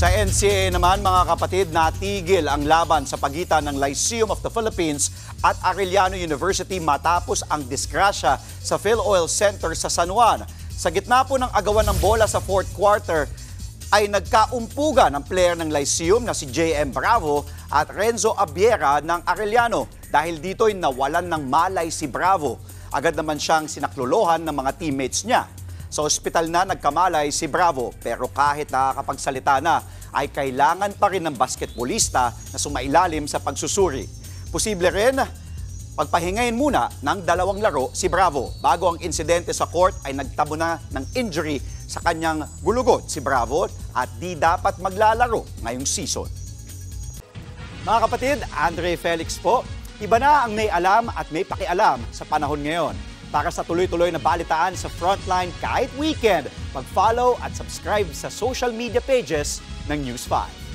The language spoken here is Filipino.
Sa NCAA naman mga kapatid, natigil ang laban sa pagitan ng Lyceum of the Philippines at Arellano University matapos ang disgrasya sa PhilOil Center sa San Juan. Sa gitna po ng agawan ng bola sa fourth quarter ay nagkaumpugan ang player ng Lyceum na si J.M. Bravo at Renzo Abiera ng Arellano. Dahil dito'y nawalan ng malay si Bravo. Agad naman siyang sinaklolohan ng mga teammates niya. Sa ospital na nagkamalay si Bravo, pero kahit nakakapagsalita na, ay kailangan pa rin ng basketballista na sumailalim sa pagsusuri. Posible rin pagpahingayin muna ng 2 laro si Bravo. Bago ang insidente sa court ay nagtamo na ng injury sa kanyang gulugod si Bravo at di dapat maglalaro ngayong season. Mga kapatid, Andre Felix po, iba na ang may alam at may pakialam sa panahon ngayon. Para sa tuloy-tuloy na balitaan sa Frontline kahit weekend, mag-follow at subscribe sa social media pages ng News 5.